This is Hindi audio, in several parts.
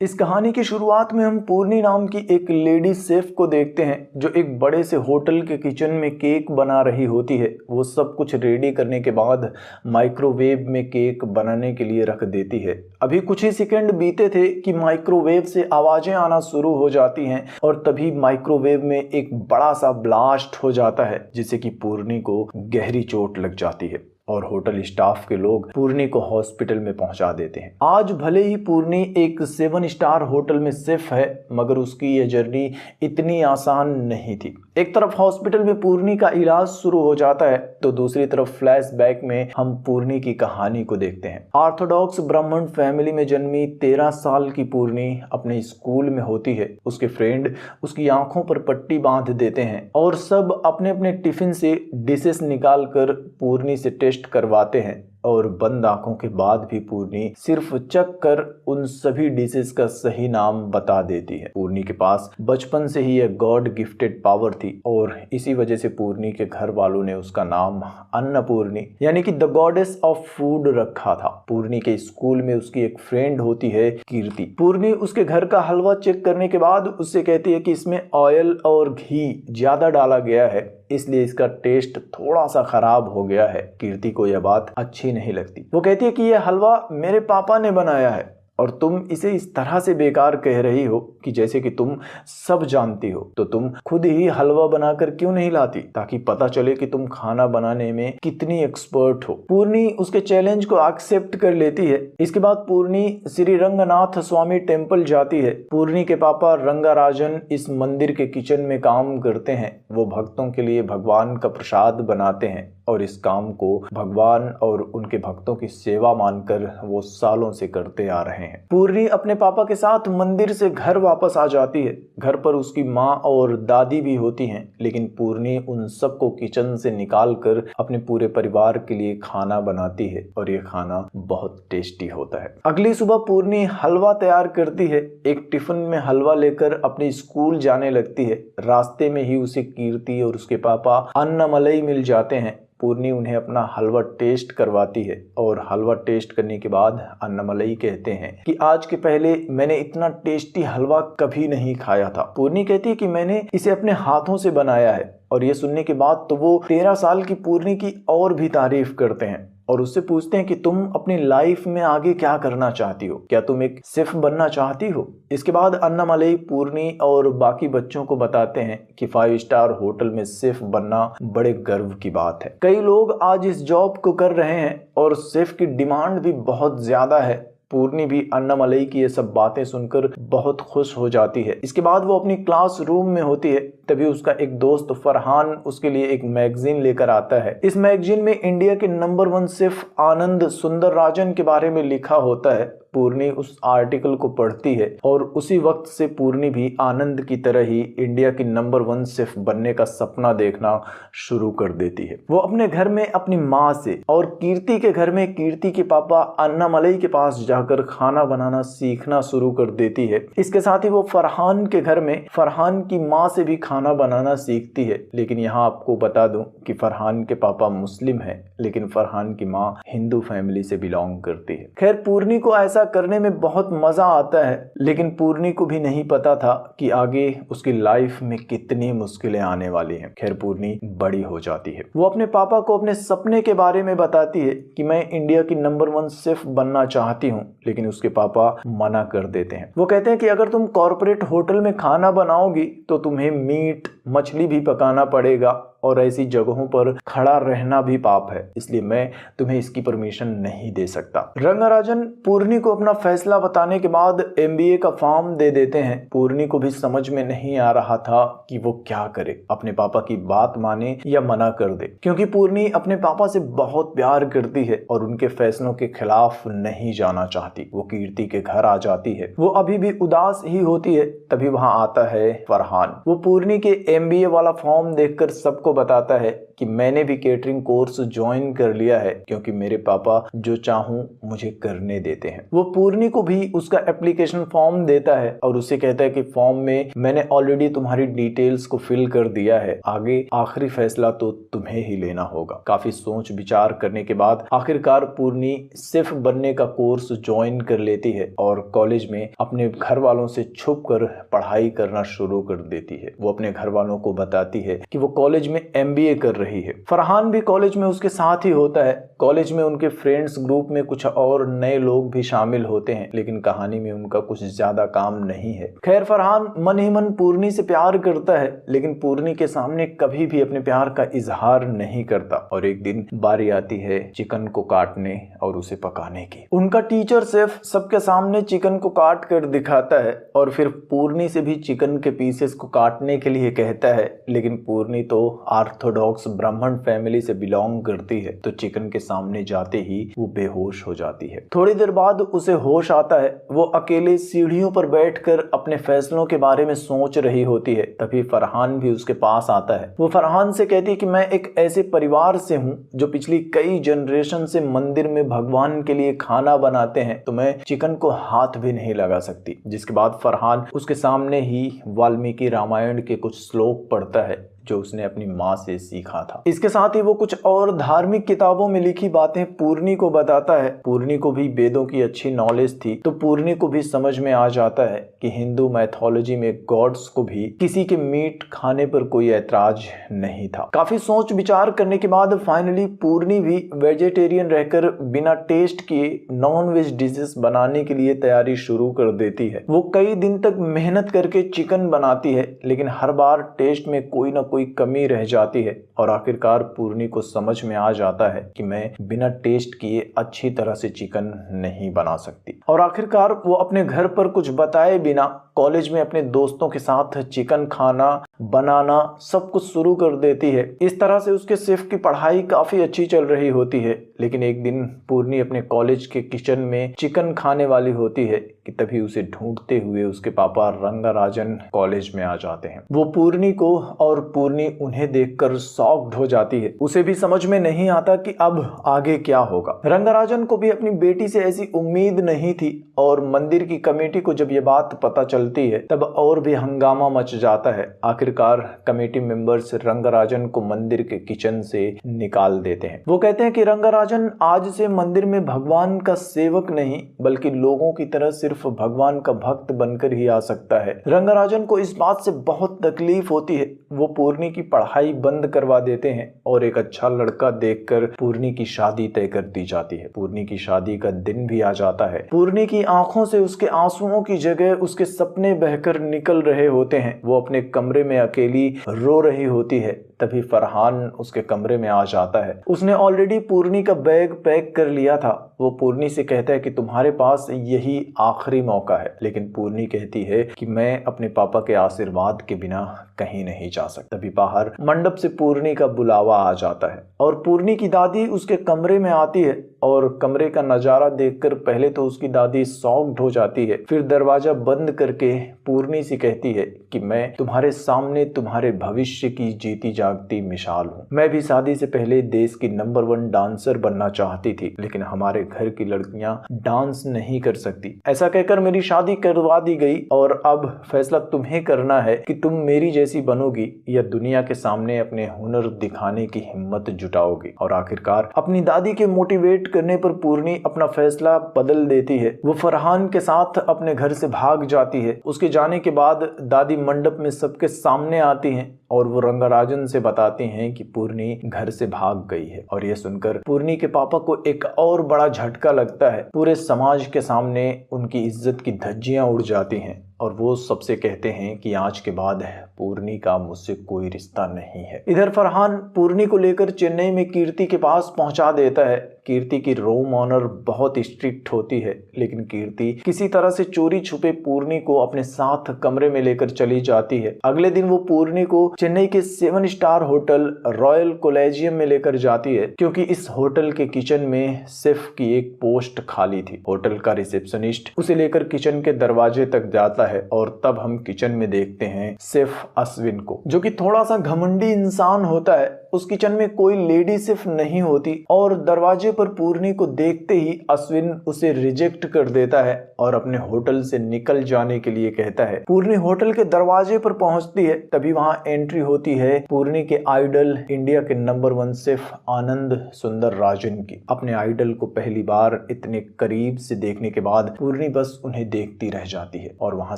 इस कहानी की शुरुआत में हम पूर्णी नाम की एक लेडी शेफ को देखते हैं जो एक बड़े से होटल के किचन में केक बना रही होती है। वो सब कुछ रेडी करने के बाद माइक्रोवेव में केक बनाने के लिए रख देती है। अभी कुछ ही सेकंड बीते थे कि माइक्रोवेव से आवाजें आना शुरू हो जाती हैं और तभी माइक्रोवेव में एक बड़ा सा ब्लास्ट हो जाता है जिससे कि पूर्णी को गहरी चोट लग जाती है और होटल स्टाफ के लोग पूर्णी को हॉस्पिटल में पहुंचा देते हैं। आज भले ही पूर्णी एक 7 स्टार होटल में शेफ है, मगर उसकी यह जर्नी इतनी आसान नहीं थी। एक तरफ हॉस्पिटल में पूर्णी का इलाज शुरू हो जाता है तो दूसरी तरफ फ्लैशबैक में हम पूर्णी की कहानी को देखते हैं। ऑर्थोडॉक्स ब्राह्मण फैमिली में जन्मी 13 साल की पूर्णी अपने स्कूल में होती है। उसके फ्रेंड उसकी आंखों पर पट्टी बांध देते हैं और सब अपने अपने टिफिन से डिशेस निकाल कर पूर्णी से टेस्ट करवाते हैं और बंद आंखों के बाद भी पूर्णी सिर्फ चख कर उन सभी डिशेस का सही नाम बता देती है। पूर्णी के पास बचपन से ही एक गॉड गिफ्टेड पावर थी और इसी वजह से पूर्णी के घर वालों ने उसका नाम अन्नपूर्णी यानी कि द गॉडेस ऑफ फूड रखा था। पूर्णी के स्कूल में उसकी एक फ्रेंड होती है कीर्ति। पूर्णी उसके घर का हलवा चेक करने के बाद उससे कहती है कि इसमें ऑयल और घी ज्यादा डाला गया है, इसलिए इसका टेस्ट थोड़ा सा खराब हो गया है। कीर्ति को यह बात अच्छी नहीं लगती। वो कहती है कि यह हलवा मेरे पापा ने बनाया है और तुम इसे इस तरह से बेकार कह रही हो कि जैसे कि तुम सब जानती हो, तो तुम खुद ही हलवा बनाकर क्यों नहीं लाती ताकि पता चले कि तुम खाना बनाने में कितनी एक्सपर्ट हो। पूर्णी उसके चैलेंज को एक्सेप्ट कर लेती है। इसके बाद पूर्णी श्री रंगनाथ स्वामी टेम्पल जाती है। पूर्णी के पापा रंगाराजन इस मंदिर के किचन में काम करते हैं। वो भक्तों के लिए भगवान का प्रसाद बनाते हैं और इस काम को भगवान और उनके भक्तों की सेवा मानकर वो सालों से करते आ रहे हैं। पूर्णी अपने पापा के साथ मंदिर से घर वापस आ जाती है। घर पर उसकी माँ और दादी भी होती हैं, लेकिन पूर्णी उन सबको किचन से निकालकर अपने पूरे परिवार के लिए खाना बनाती है और ये खाना बहुत टेस्टी होता है। अगली सुबह पूर्णी हलवा तैयार करती है। एक टिफिन में हलवा लेकर अपने स्कूल जाने लगती है। रास्ते में ही उसे कीर्ति और उसके पापा अन्नमलई मिल जाते हैं। पूर्णी उन्हें अपना हलवा टेस्ट करवाती है और हलवा टेस्ट करने के बाद अन्नमलई कहते हैं कि आज के पहले मैंने इतना टेस्टी हलवा कभी नहीं खाया था। पूर्णी कहती है कि मैंने इसे अपने हाथों से बनाया है और ये सुनने के बाद तो वो 13 साल की पूर्णी की और भी तारीफ करते हैं और उससे पूछते हैं कि तुम अपनी लाइफ में आगे क्या करना चाहती हो, क्या तुम एक शेफ बनना चाहती हो। इसके बाद अन्नमलई पूर्णी और बाकी बच्चों को बताते हैं कि 5 स्टार होटल में शेफ बनना बड़े गर्व की बात है। कई लोग आज इस जॉब को कर रहे हैं और शेफ की डिमांड भी बहुत ज्यादा है। पूर्णी भी अन्नमलई की ये सब बातें सुनकर बहुत खुश हो जाती है। इसके बाद वो अपनी क्लास रूम में होती है, तभी उसका एक दोस्त फरहान उसके लिए एक मैगजीन लेकर आता है। इस मैगजीन में इंडिया के नंबर 1 शेफ आनंद सुंदरराजन के बारे में लिखा होता है। पूर्णी उस आर्टिकल को पढ़ती है और उसी वक्त से पूर्णी भी आनंद की तरह ही इंडिया की नंबर 1 शेफ बनने का सपना देखना शुरू कर देती है। वो अपने घर में अपनी माँ से और कीर्ति के घर में कीर्ति के पापा अन्नमलई के पास जाकर खाना बनाना सीखना शुरू कर देती है। इसके साथ ही वो फरहान के घर में फरहान की माँ से भी खाना बनाना सीखती है। लेकिन यहाँ आपको बता दूं कि फरहान के पापा मुस्लिम हैं, लेकिन फरहान की माँ हिंदू फैमिली से बिलोंग करती है। खैर, पूर्णी को ऐसा करने में बहुत मजा आता है, लेकिन पूर्णी को भी नहीं पता था कि आगे उसकी लाइफ में कितनी मुश्किलें आने वाली हैं। खैर, पूर्णी बड़ी हो जाती है। वो अपने पापा को अपने सपने के बारे में बताती है कि मैं इंडिया की नंबर 1 शेफ बनना चाहती हूँ, लेकिन उसके पापा मना कर देते हैं। वो कहते हैं कि अगर तुम कॉर्पोरेट होटल में खाना बनाओगी तो तुम्हें मीट मछली भी पकाना पड़ेगा और ऐसी जगहों पर खड़ा रहना भी पाप है, इसलिए मैं तुम्हें इसकी परमिशन नहीं दे सकता। रंगाराजन पूर्णी को अपना फैसला बताने के बाद MBA का फॉर्म दे देते हैं। पूर्णी को भी समझ में नहीं आ रहा था कि वो क्या करे, अपने पापा की बात माने या मना कर दे, क्योंकि पूर्णी अपने पापा से बहुत प्यार करती है और उनके फैसलों के खिलाफ नहीं जाना चाहती। वो कीर्ति के घर आ जाती है। वो अभी भी उदास ही होती है, तभी वहां आता है फरहान। वो पूर्णी के MBA वाला फॉर्म देखकर सबको बताता है कि मैंने भी केटरिंग कोर्स ज्वाइन कर लिया है क्योंकि मेरे पापा जो चाहूं मुझे करने देते हैं। वो पूर्णी को भी उसका एप्लीकेशन फॉर्म देता है और उससे कहता है कि फॉर्म में मैंने ऑलरेडी तुम्हारी डिटेल्स को फिल कर दिया है, आगे आखिरी फैसला तो तुम्हें ही लेना होगा। काफी सोच विचार करने के बाद आखिरकार पूर्णी शेफ बनने का कोर्स ज्वाइन कर लेती है और कॉलेज में अपने घर वालों से छुप कर पढ़ाई करना शुरू कर देती है। वो अपने घर वालों को बताती है कि वो कॉलेज में MBA कर रही है। फरहान भी कॉलेज में उसके साथ ही होता है। कॉलेज में उनके फ्रेंड्स ग्रुप में कुछ और नए लोग भी शामिल होते हैं, लेकिन कहानी में उनका कुछ ज्यादा काम नहीं है। खैर, फरहान मन ही मन पूर्णी से प्यार करता है, लेकिन पूर्णी के सामने कभी भी अपने प्यार का इजहार नहीं करता। और एक दिन बारी आती है चिकन को काटने और उसे पकाने की। उनका टीचर शेफ सबके सामने चिकन को काट कर दिखाता है और फिर पूर्णी से भी चिकन के पीसेस को काटने के लिए कहता है, लेकिन पूर्णी तो ऑर्थोडॉक्स ब्राह्मण फैमिली से बिलोंग करती है, तो चिकन के सामने जाते ही वो बेहोश हो जाती है। थोड़ी देर बाद उसे होश आता है। वो अकेले सीढ़ियों पर बैठकर अपने फैसलों के बारे में सोच रही होती है। तभी फरहान भी उसके पास आता है। वो फरहान से कहती है कि मैं एक ऐसे परिवार से हूँ जो पिछली कई जनरेशन से मंदिर में भगवान के लिए खाना बनाते हैं, तो मैं चिकन को हाथ भी नहीं लगा सकती। जिसके बाद फरहान उसके सामने ही वाल्मीकि रामायण के कुछ श्लोक पढ़ता है जो उसने अपनी माँ से सीखा था। इसके साथ ही वो कुछ और धार्मिक किताबों में लिखी बातें पूर्णी को बताता है। पूर्णी को भी वेदों की अच्छी नॉलेज थी, तो पूर्णी को भी समझ में आ जाता है कि हिंदू मैथोलॉजी में गॉड्स को भी किसी के मीट खाने पर कोई ऐतराज नहीं था। काफी सोच विचार करने के बाद फाइनली पूर्णी भी वेजिटेरियन रहकर बिना टेस्ट किए नॉन वेज डिशेस बनाने के लिए तैयारी शुरू कर देती है। वो कई दिन तक मेहनत करके चिकन बनाती है, लेकिन हर बार टेस्ट में कोई ना कोई कमी रह जाती है और आखिरकार पूर्णी को समझ में आ जाता है कि मैं बिना टेस्ट किए अच्छी तरह से चिकन नहीं बना सकती। और आखिरकार वो अपने घर पर कुछ बताए बिना कॉलेज में अपने दोस्तों के साथ चिकन खाना बनाना सब कुछ शुरू कर देती है। इस तरह से उसके शेफ की पढ़ाई काफी अच्छी चल रही होती है। लेकिन एक दिन पूर्णी अपने कॉलेज के किचन में चिकन खाने वाली होती है कि तभी उसे ढूंढते हुए उसके पापा रंगराजन कॉलेज में आ जाते हैं। वो पूर्णी को और पूर्णी उन्हें देखकर शॉक्ड हो जाती है। उसे भी समझ में नहीं आता कि अब आगे क्या होगा। रंगराजन को भी अपनी बेटी से ऐसी उम्मीद नहीं थी और मंदिर की कमेटी को जब ये बात पता चलती है तब और भी हंगामा मच जाता है। आखिरकार कमेटी मेंबर्स रंगराजन को मंदिर के किचन से निकाल देते हैं। वो कहते हैं कि रंगराजन आज से मंदिर में भगवान का सेवक नहीं बल्कि लोगों की तरह सिर्फ भगवान का भक्त बनकर ही आ सकता है। रंगराजन को इस बात से बहुत तकलीफ होती है। वो पूर्णी की पढ़ाई बंद करवा देते हैं और एक अच्छा लड़का देखकर पूर्णी की शादी तय कर दी जाती है। पूर्णी की शादी का दिन भी आ जाता है। पूर्णी की आंखों से उसके आंसुओं की जगह उसके सपने बहकर निकल रहे होते हैं। वो अपने कमरे में अकेली रो रही होती है। तभी फरहान उसके कमरे में आ जाता है। उसने ऑलरेडी पूर्णी का बैग पैक कर लिया था। वो पूर्णी से कहता है कि तुम्हारे पास यही आखिरी मौका है, लेकिन पूर्णी कहती है कि मैं अपने पापा के आशीर्वाद के बिना कहीं नहीं जा सकता। तभी बाहर मंडप से पूर्णी का बुलावा आ जाता है और पूर्णी की दादी उसके कमरे में आती है और कमरे का नजारा देखकर पहले तो उसकी दादी शॉक्ड हो जाती है, फिर दरवाजा बंद करके पूर्णी से कहती है कि मैं तुम्हारे सामने तुम्हारे भविष्य की जीती जागती मिसाल हूँ। मैं भी शादी से पहले देश की नंबर 1 डांसर बनना चाहती थी, लेकिन हमारे घर की लड़कियां डांस नहीं कर सकती। ऐसा कहकर मेरी शादी करवा दी गई और अब फैसला तुम्हें करना है कि तुम मेरी जैसी बनोगी या दुनिया के सामने अपने हुनर दिखाने की हिम्मत जुटाओगी। और आखिरकार अपनी दादी के मोटिवेट करने पर पूर्णी अपना फैसला बदल देती है। वो फरहान के साथ अपने घर से भाग जाती है। उसके जाने के बाद दादी मंडप में सबके सामने आती हैं और वो रंगराजन से बताती हैं कि पूर्णी घर से भाग गई है। और यह सुनकर पूर्णी के पापा को एक और बड़ा झटका लगता है। पूरे समाज के सामने उनकी इज्जत की धज्जियां उड़ जाती हैं और वो सबसे कहते हैं कि आज के बाद पूर्णी का मुझसे कोई रिश्ता नहीं है। इधर फरहान पूर्णी को लेकर चेन्नई में कीर्ति के पास पहुंचा देता है। कीर्ति की रूम ऑनर बहुत स्ट्रिक्ट होती है, लेकिन कीर्ति किसी तरह से चोरी छुपे पूर्णी को अपने साथ कमरे में लेकर चली जाती है। अगले दिन वो पूर्णी को चेन्नई के 7 स्टार होटल रॉयल कोलेजियम में लेकर जाती है, क्योंकि इस होटल के किचन में शेफ की एक पोस्ट खाली थी। होटल का रिसेप्शनिस्ट उसे लेकर किचन के दरवाजे तक जाता जाता है और तब हम किचन में देखते हैं शेफ अश्विन को, जो कि थोड़ा सा घमंडी इंसान होता है। उस किचन में कोई लेडी शेफ नहीं होती और दरवाजे पर पूर्णी को देखते ही अश्विन उसे रिजेक्ट कर देता है और अपने होटल से निकल जाने के लिए कहता है। पूर्णी होटल के दरवाजे पर पहुंचती है, तभी वहां एंट्री होती है पूर्णी के आइडल, इंडिया के नंबर 1 शेफ आनंद सुंदर राजन की। अपने आइडल को पहली बार इतने करीब से देखने के बाद पूर्णी बस उन्हें देखती रह जाती है और वहां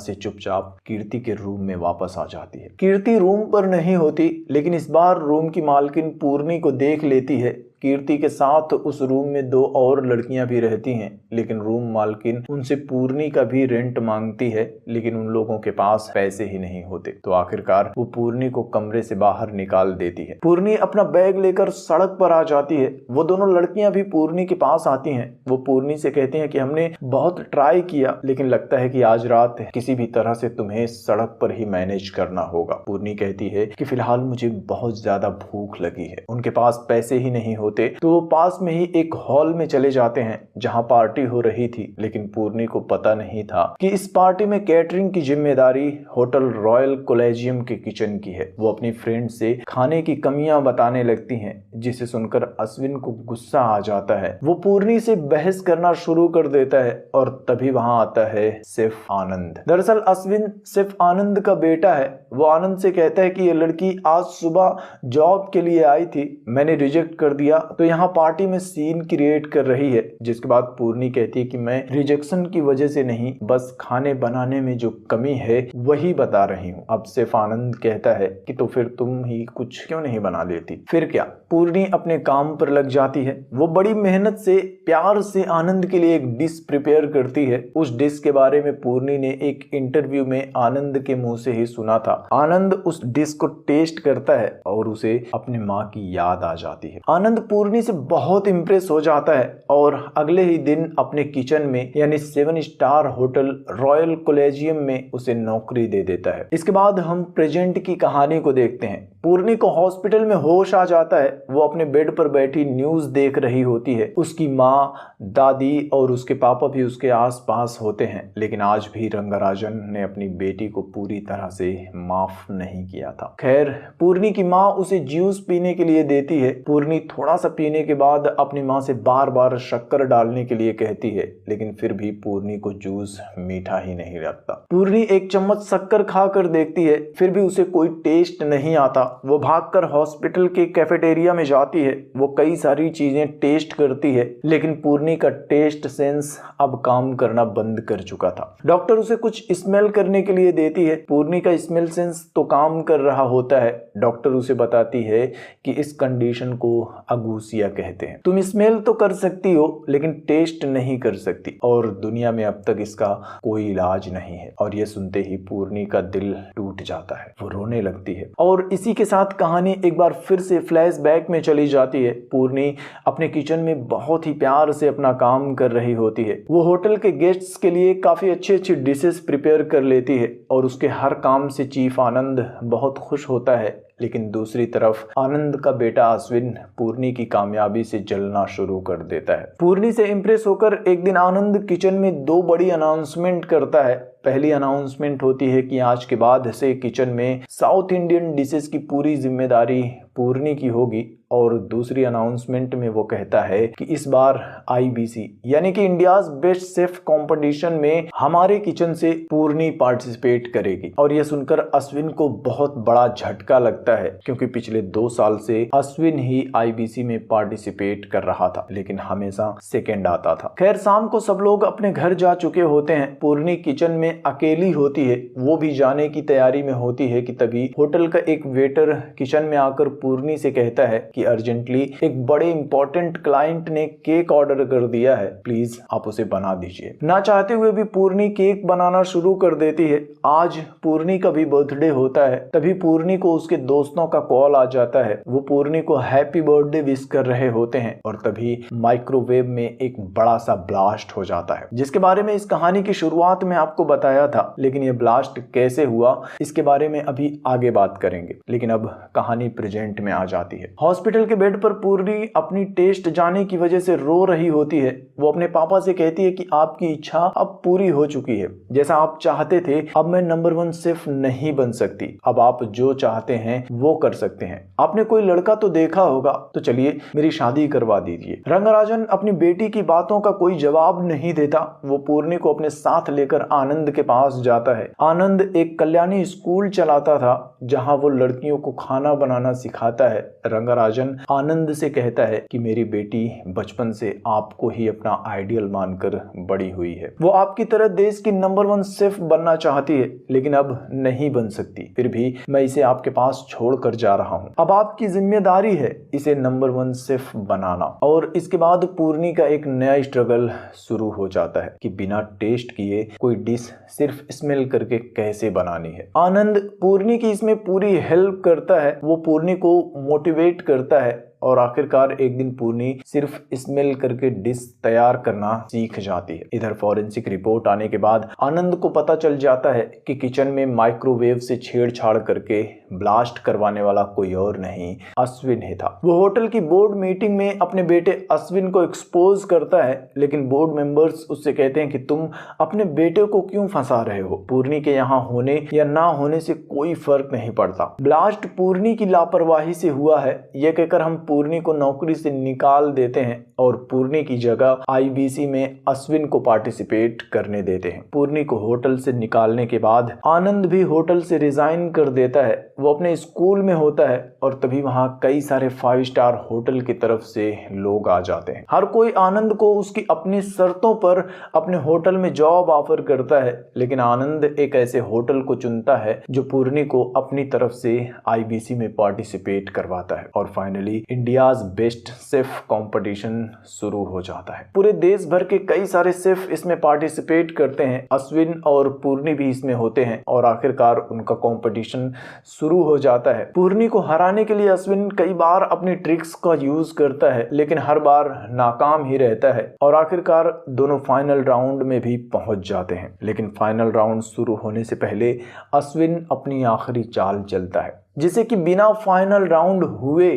से चुपचाप कीर्ति के रूम में वापस आ जाती है। कीर्ति रूम पर नहीं होती, लेकिन इस बार रूम की मालकिन पूर्णी को देख लेती है। कीर्ति के साथ उस रूम में 2 और लड़कियां भी रहती हैं, लेकिन रूम मालकिन उनसे पूर्णी का भी रेंट मांगती है, लेकिन उन लोगों के पास पैसे ही नहीं होते। तो आखिरकार वो पूर्णी को कमरे से बाहर निकाल देती है। पूर्णी अपना बैग लेकर सड़क पर आ जाती है। वो दोनों लड़कियां भी पूर्णी के पास आती हैं। वो पूर्णी से कहती हैं कि हमने बहुत ट्राई किया, लेकिन लगता है कि आज रात किसी भी तरह से तुम्हें सड़क पर ही मैनेज करना होगा। पूर्णी कहती है कि फिलहाल मुझे बहुत ज्यादा भूख लगी है। उनके पास पैसे ही नहीं होते, तो वो पास में ही एक हॉल में चले जाते हैं जहां पार्टी हो रही थी, लेकिन पूर्णी को पता नहीं था कि इस पार्टी में कैटरिंग की जिम्मेदारी होटल रॉयल कोलेजियम के किचन की है। वो अपनी फ्रेंड से खाने की कमियां बताने लगती हैं, जिसे सुनकर अश्विन को गुस्सा आ जाता है। वो पूर्णी से बहस करना शुरू कर देता है और तभी वहां आता है शेफ आनंद। दरअसल अश्विन शेफ आनंद का बेटा है। वो आनंद से कहता है कि ये लड़की आज सुबह जॉब के लिए आई थी, मैंने रिजेक्ट कर दिया, तो यहाँ पार्टी में सीन क्रिएट कर रही है। जिसके बाद पूर्णी कहती है कि मैं रिजेक्शन की वजह से नहीं, बस खाने बनाने में जो कमी है वही बता रही हूँ। अब शेफ आनंद कहता है कि तो फिर तुम ही कुछ क्यों नहीं बना लेती? फिर क्या? पूर्णी अपने काम पर लग जाती है। वो बड़ी मेहनत से प्यार से आनंद के लिए एक डिश प्रिपेयर करती है। उस डिश के बारे में पूर्णी ने एक इंटरव्यू में आनंद के मुंह से ही सुना था। आनंद उस डिश को टेस्ट करता है और उसे अपनी माँ की याद आ जाती है। आनंद पूर्णी से बहुत इंप्रेस हो जाता है और अगले ही दिन अपने किचन में यानी 7 स्टार होटल रॉयल कोलेजियम में उसे नौकरी दे देता है। इसके बाद हम प्रेजेंट की कहानी को देखते हैं। पूर्णी को हॉस्पिटल में होश आ जाता है। वो अपने बेड पर बैठी न्यूज देख रही होती है। उसकी माँ, दादी और उसके पापा भी उसके आसपास होते हैं, लेकिन आज भी रंगराजन ने अपनी बेटी को पूरी तरह से माफ नहीं किया था। खैर, पूर्णी की माँ उसे जूस पीने के लिए देती है। पूर्णी थोड़ा सा पीने के बाद अपनी माँ से बार बार शक्कर डालने के लिए कहती है, लेकिन फिर भी पूर्णी को जूस मीठा ही नहीं लगता। पूर्णी एक चम्मच शक्कर खाकर देखती है, फिर भी उसे कोई टेस्ट नहीं आता। वो भागकर हॉस्पिटल के कैफेटेरिया में जाती है। वो कई सारी चीजें टेस्ट करती है, लेकिन पूर्णी का टेस्ट सेंस अब काम करना बंद कर चुका था। डॉक्टर उसे कुछ स्मेल करने के लिए देती है। पूर्णी का स्मेल सेंस तो काम कर रहा होता है। डॉक्टर उसे बताती है कि इस कंडीशन को अगूसिया कहते हैं। तुम स्मेल तो कर सकती हो, लेकिन टेस्ट नहीं कर सकती, और दुनिया में अब तक इसका कोई इलाज नहीं है। और ये सुनते ही पूर्णी का दिल टूट जाता है। वो रोने लगती है और इसी के साथ कहानी एक बार फिर से फ्लैशबैक में चली जाती है। पूर्णी अपने किचन में बहुत ही प्यार से अपना काम कर रही होती है। वो होटल के गेस्ट्स के लिए काफी अच्छी अच्छी डिशेस प्रिपेयर कर लेती है और उसके हर काम से चीफ आनंद बहुत खुश होता है। लेकिन दूसरी तरफ आनंद का बेटा अश्विन पूर्णी की कामयाबी से जलना शुरू कर देता है। पूर्णी से इंप्रेस होकर एक दिन आनंद किचन में 2 बड़ी अनाउंसमेंट करता है। पहली अनाउंसमेंट होती है कि आज के बाद से किचन में साउथ इंडियन डिशेस की पूरी जिम्मेदारी पूर्णी की होगी, और दूसरी अनाउंसमेंट में वो कहता है कि इस बार IBC यानी कि इंडियाज बेस्ट शेफ कंपटीशन में हमारे किचन से पूर्णी पार्टिसिपेट करेगी। और ये सुनकर अश्विन को बहुत बड़ा झटका लगता है, क्योंकि पिछले 2 साल से अश्विन ही IBC में पार्टिसिपेट कर रहा था, लेकिन हमेशा सेकेंड आता था। खैर, शाम को सब लोग अपने घर जा चुके होते हैं। पूर्णी किचन में अकेली होती है। वो भी जाने की तैयारी में होती है कि तभी होटल का एक वेटर किचन में आकर पूर्णी से कहता है कि अर्जेंटली एक बड़े इंपॉर्टेंट क्लाइंट ने केक ऑर्डर कर दिया है, प्लीज आप उसे बना दीजिए। ना चाहते हुए भी पूर्णी केक बनाना शुरू कर देती है। आज पूर्णी का भी बर्थडे होता है। तभी पूर्णी को उसके दोस्तों का कॉल आ जाता है। वो पूर्णी को हैप्पी बर्थडे विश कर रहे होते हैं और तभी माइक्रोवेव में एक बड़ा सा ब्लास्ट हो जाता है, जिसके बारे में इस कहानी की शुरुआत में आपको बताया था, लेकिन ये ब्लास्ट कैसे हुआ इसके बारे में अभी आगे बात करेंगे। लेकिन अब कहानी प्रेजेंट में आ जाती है। हॉस्पिटल के बेड पर पूर्णी अपनी टेस्ट जाने की वजह से रो रही होती है। वो अपने पापा से कहती है कि आपकी इच्छा अब पूरी हो चुकी है, जैसा आप चाहते थे अब मैं नंबर 1 शेफ नहीं बन सकती, अब आप जो चाहते हैं वो कर सकते हैं। आपने कोई लड़का तो देखा होगा, तो चलिए मेरी शादी करवा दीजिए। रंगराजन अपनी बेटी की बातों का कोई जवाब नहीं देता। वो पूर्णी को अपने साथ लेकर आनंद के पास जाता है। आनंद एक कल्याणी स्कूल चलाता था जहां वो लड़कियों को खाना बनाना सिखाता है। रंगराजन आनंद से कहता है कि मेरी बेटी बचपन से आपको ही अपना आइडियल मानकर बड़ी हुई है। वो आपकी तरह देश की नंबर 1 शेफ बनना चाहती है, लेकिन अब नहीं बन सकती। फिर भी मैं इसे आपके पास छोड़कर जा रहा हूँ। अब आपकी जिम्मेदारी है इसे नंबर 1 शेफ बनाना। और इसके बाद पूर्णी का एक नया स्ट्रगल शुरू हो जाता है कि बिना टेस्ट किए कोई डिश सिर्फ स्मेल करके कैसे बनानी है। आनंद पूर्णी की इसमें पूरी हेल्प करता है। वो पूर्णी को मोटिवेट करता है और आखिरकार एक दिन पूर्णी सिर्फ स्मेल करके डिश तैयार करना सीख जाती है। इधर फॉरेंसिक रिपोर्ट आने के बाद आनंद को पता चल जाता है कि किचन में माइक्रोवेव से छेड़छाड़ करके ब्लास्ट करवाने वाला कोई और नहीं, अश्विन ही था। वो होटल की बोर्ड मीटिंग में अपने बेटे अश्विन को एक्सपोज करता है, लेकिन बोर्ड मेंबर्स उससे कहते हैं कि तुम अपने बेटे को क्यों फंसा रहे हो, पूर्णी के यहाँ होने या ना होने से कोई फर्क नहीं पड़ता। ब्लास्ट पूर्णी की लापरवाही से हुआ है, यह कहकर हम पूर्णी को नौकरी से निकाल देते हैं और पूर्णी की जगह आईबीसी में अश्विन को पार्टिसिपेट करने देते हैं। पूर्णी को होटल से निकालने के बाद आनंद भी होटल से रिजाइन कर देता है। वो अपने स्कूल में होता है और तभी वहां कई सारे 5 स्टार होटल की तरफ से लोग आ जाते हैं। हर कोई आनंद को उसकी अपनी शर्तों पर अपने होटल में जॉब ऑफर करता है, लेकिन आनंद एक ऐसे होटल को चुनता है जो पूर्णी को अपनी तरफ से आईबीसी में पार्टिसिपेट करवाता है। और finally India's best chef competition शुरू हो जाता है। पूरे देश भर के कई सारे शेफ इसमें पार्टिसिपेट करते हैं। अश्विन और पूर्णी भी इसमें होते हैं और आखिरकार उनका कंपटीशन शुरू हो जाता है। पूर्णी को हराने के लिए अश्विन कई बार अपनी ट्रिक्स का यूज करता है, लेकिन हर बार नाकाम ही रहता है और आखिरकार दोनों फाइनल राउंड में भी पहुंच जाते हैं। लेकिन फाइनल राउंड शुरू होने से पहले अश्विन अपनी आखिरी चाल चलता है, जिसे कि बिना फाइनल राउंड हुए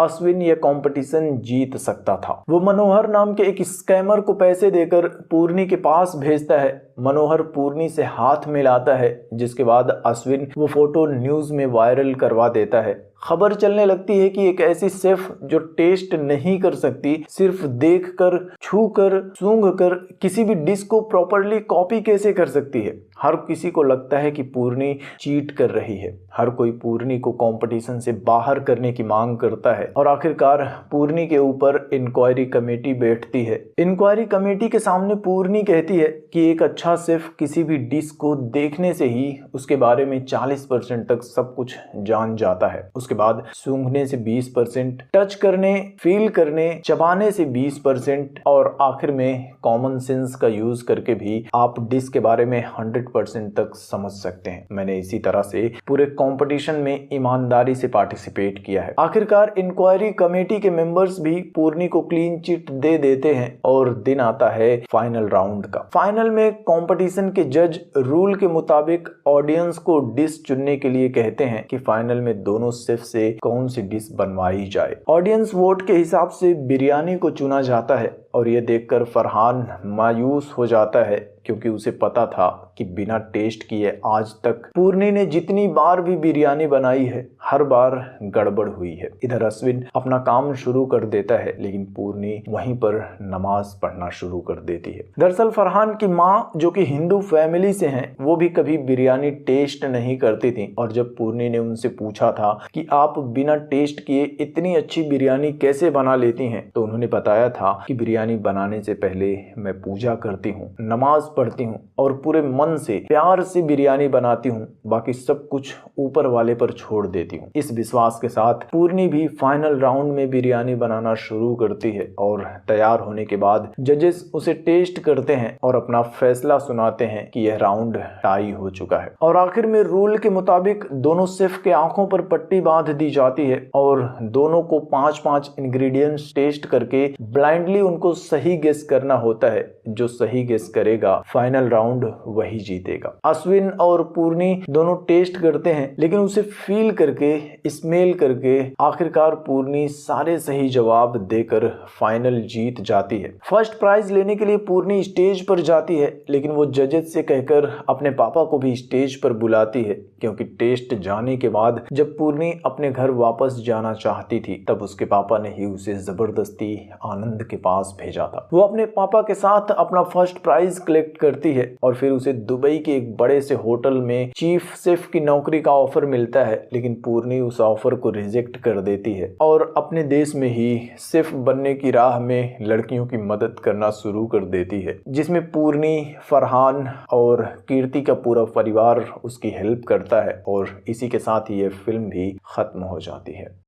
अश्विन यह कंपटीशन जीत सकता था। वो मनोहर नाम के एक स्कैमर को पैसे देकर पूर्णी के पास भेजता है। मनोहर पूर्णी से हाथ मिलाता है, जिसके बाद अश्विन वो फोटो न्यूज में वायरल करवा देता है। खबर चलने लगती है कि एक ऐसी शेफ जो टेस्ट नहीं कर सकती, सिर्फ देखकर, छूकर, सूंघकर किसी भी डिश को प्रॉपर्ली कॉपी कैसे कर सकती है। हर किसी को लगता है कि पूर्णी चीट कर रही है। हर कोई पूर्णी को कंपटीशन से बाहर करने की मांग करता है और आखिरकार पूर्णी के ऊपर इंक्वायरी कमेटी बैठती है। इंक्वायरी कमेटी के सामने पूर्णी कहती है कि एक अच्छा शेफ किसी भी डिश को देखने से ही उसके बारे में 40% तक सब कुछ जान जाता है। उसके बाद सूंघने से 20%, टच करने, फील करने, चबाने से 20% और आखिर में कॉमन सेंस का यूज करके भी आप डिश के बारे में 100% तक समझ सकते हैं। मैंने इसी तरह से पूरे कंपटीशन में ईमानदारी से पार्टिसिपेट किया है। आखिरकार इंक्वायरी कमेटी के मेंबर्स भी पूर्णी को क्लीन चिट दे देते हैं और दिन आता है फाइनल राउंड का। फाइनल में कंपटीशन के जज रूल के मुताबिक ऑडियंस को डिश चुनने के लिए कहते हैं कि फाइनल में दोनों शेफ से कौन सी डिश बनवाई जाए। ऑडियंस वोट के हिसाब से बिरयानी को चुना जाता है और यह देखकर फरहान मायूस हो जाता है, क्योंकि उसे पता था कि बिना टेस्ट किए आज तक पूर्णी ने जितनी बार भी बिरयानी बनाई है हर बार गड़बड़ हुई है। इधर अश्विन अपना काम शुरू कर देता है, लेकिन पूर्णी वहीं पर नमाज पढ़ना शुरू कर देती है। दरअसल फरहान की माँ, जो कि हिंदू फैमिली से हैं, वो भी कभी बिरयानी टेस्ट नहीं करती थी और जब पूर्णी ने उनसे पूछा था कि आप बिना टेस्ट किए इतनी अच्छी बिरयानी कैसे बना लेती हैं, तो उन्होंने बताया था कि बिरयानी बनाने से पहले मैं पूजा करती हूँ, नमाज पढ़ती हूँ और पूरे मन से प्यार से बिरयानी बनाती हूँ, बाकी सब कुछ ऊपर वाले पर छोड़ देती हूँ। इस विश्वास के साथ पूर्णी भी फाइनल राउंड में बिरयानी बनाना शुरू करती है और तैयार होने के बाद जजेस उसे टेस्ट करते हैं और अपना फैसला सुनाते हैं कि यह राउंड टाई हो चुका है। और आखिर में रूल के मुताबिक दोनों शेफ के आंखों पर पट्टी बांध दी जाती है और दोनों को 5-5 इंग्रेडिएंट्स टेस्ट करके ब्लाइंडली उनको सही गेस करना होता है। जो सही गेस करेगा फाइनल राउंड वही वही जीतेगा। अश्विन और पूर्णी दोनों टेस्ट करते हैं, लेकिन उसे फील करके, स्मेल करके आखिरकार पूर्णी सारे सही जवाब देकर फाइनल जीत जाती है। फर्स्ट प्राइज लेने के लिए पूर्णी स्टेज पर जाती है, लेकिन वो जजेस से कहकर अपने पापा को भी स्टेज पर बुलाती है, क्योंकि टेस्ट जाने के बाद जब पूर्णी अपने घर वापस जाना चाहती थी तब उसके पापा ने ही उसे जबरदस्ती आनंद के पास भेजा था। वो अपने पापा के साथ अपना फर्स्ट प्राइज कलेक्ट करती है और फिर उसे दुबई के एक बड़े से होटल में चीफ शेफ की नौकरी का ऑफर मिलता है, लेकिन पूर्णी उस ऑफर को रिजेक्ट कर देती है और अपने देश में ही शेफ बनने की राह में लड़कियों की मदद करना शुरू कर देती है, जिसमें पूर्णी, फरहान और कीर्ति का पूरा परिवार उसकी हेल्प करता है और इसी के साथ ही ये फिल्म भी खत्म हो जाती है।